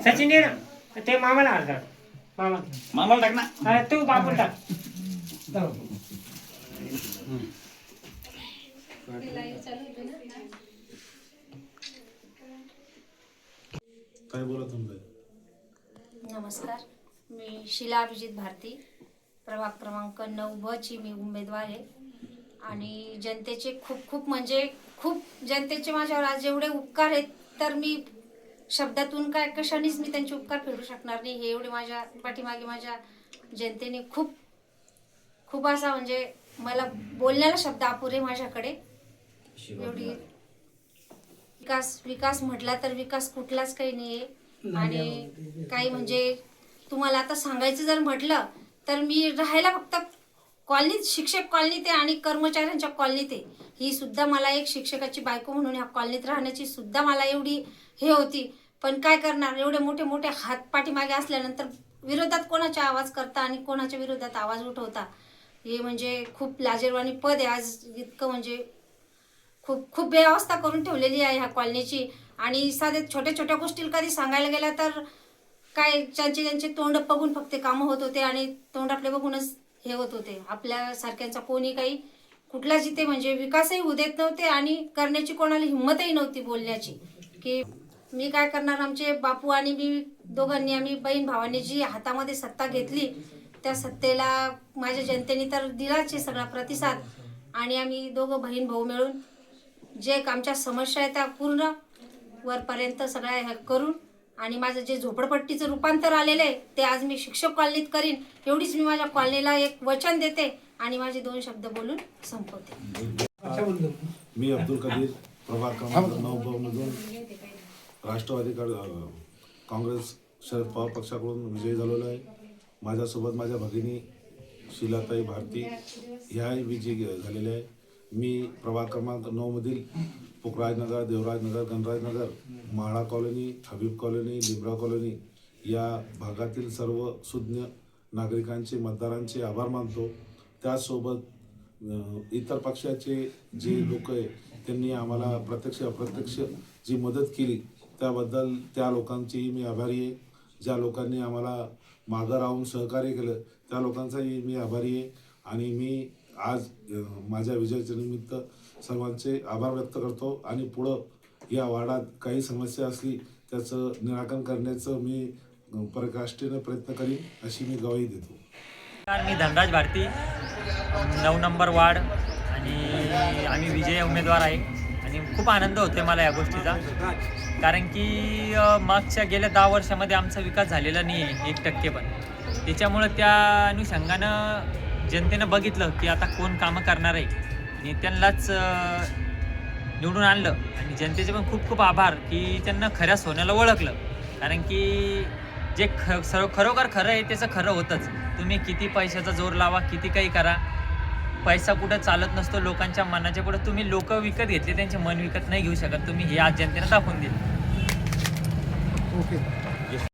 सचिन ये ना ते मामाला अर्धा मामाला टाक ना तू बापून टाक. काय बोला तुम्ही? नमस्कार, मी शीला अभिजित भारती, प्रभाग क्रमांक 9 ची मी उमेदवार आहे. आणि जनतेचे खूप खूप म्हणजे खूप जनतेचे माझ्यावर आज एवढे उपकार आहेत तर मी शब्दातून काय कशानेच मी त्यांचे उपकार फेडू शकणार नाही. हे एवढे माझ्या पाठीमागे माझ्या जनतेने खूप खूप असा म्हणजे मला बोलण्याला शब्द अपुरे माझ्याकडे. एवढी विकास म्हटला तर विकास कुठलाच काही नाही आहे. आणि काही म्हणजे तुम्हाला आता सांगायचं जर म्हटलं तर मी राहायला फक्त कॉलनीत, शिक्षक कॉलनीत आहे आणि कर्मचाऱ्यांच्या कॉलनीत आहे. ही सुद्धा मला एक शिक्षकाची बायको म्हणून ह्या कॉलनीत राहण्याची सुद्धा मला एवढी हे होती. पण काय करणार, एवढे मोठे मोठे हात पाठीमागे असल्यानंतर विरोधात कोणाचा आवाज करता आणि कोणाच्या विरोधात आवाज उठवता, हे म्हणजे खूप लाजिरवाणी पद आहे. आज इतकं म्हणजे खूप खूप बेअवस्था करून ठेवलेली आहे ह्या कॉलनीची. आणि साधे छोट्या छोट्या गोष्टी कधी सांगायला गेल्या तर काय त्यांचे तोंड बघून फक्त कामं होत होते आणि तोंडाकडे बघूनच हे होत होते. आपल्यासारख्यांचा कोणी काही कुठलाच इथे म्हणजे विकासही होऊ देत नव्हते आणि करण्याची कोणाला हिंमतही नव्हती बोलण्याची. की मी काय करणार, आमचे बापू आणि मी दोघांनी आम्ही बहीण भावांनी जी हातामध्ये सत्ता घेतली त्या सत्तेला माझ्या जनतेने तर दिलाच आहे सगळा प्रतिसाद. आणि आम्ही दोघं बहीण भाऊ मिळून जे आमच्या समस्या आहेत त्या पूर्ण वरपर्यंत सगळ्या ह्या करून आणि माझं जे झोपडपट्टीचं रूपांतर आलेलं आहे ते आज मी शिक्षक कॉलनीत करीन, एवढीच मी माझ्या कॉलनीला एक वचन देते आणि माझे 2 शब्द बोलून संपवते. मी अब्दुल कदीर, प्रभाग क्रमांक 9 मधून राष्ट्रवादी काँग्रेस शरद पवार पक्षाकडून विजयी झालेलो आहे. माझ्यासोबत माझ्या भगिनी शीलाताई भारती ह्याही विजयी झालेल्या आहे. मी प्रभाग क्रमांक 9 मधील Pukhrajnagar, Devrajnagar, Ganrajnagar, Mhala colony, Habib colony, Libra colony या भागातील सर्व सुज्ञ नागरिकांचे, मतदारांचे आभार मानतो. त्याचसोबत इतर पक्षाचे जे लोक आहे त्यांनी आम्हाला प्रत्यक्ष अप्रत्यक्ष जी मदत केली त्याबद्दल त्या लोकांचेही मी आभारी आहे. ज्या लोकांनी आम्हाला मागं राहून सहकार्य केलं त्या लोकांचाही मी आभारी आहे. आणि मी आज माझ्या विजयाच्या निमित्त सर्वांचे आभार व्यक्त करतो. आणि पुढं या वार्डात काही समस्या असली त्याचं निराकरण करण्याचं मी प्रकाष्ठेने प्रयत्न करीन अशी मी ग्वाही देतो. मी धनराज भारती, 9 नंबर वार्ड, आणि आम्ही विजयी उमेदवार आहे. आणि खूप आनंद होतो मला या गोष्टीचा, कारण की मागच्या गेल्या 10 वर्षामध्ये आमचा विकास झालेला नाही आहे 1% पण. त्याच्यामुळं त्या अनुषंगानं जनतेनं बघितलं की आता कोण कामं करणार आहे आणि त्यांनाच निवडून आणलं. आणि जनतेचे पण खूप खूप आभार की त्यांना खऱ्या सोन्याला ओळखलं, कारण की जे खरोखर खरं आहे त्याचं खरं होतंच. तुम्ही किती पैशाचा जोर लावा, किती काही करा, पैसा कुठं चालत नसतो लोकांच्या मनाच्या पुढे. तुम्ही लोक विकत घेतले, त्यांचे मन विकत नाही घेऊ शकत तुम्ही, हे आज जनतेनं दाखवून दिलं. ओके.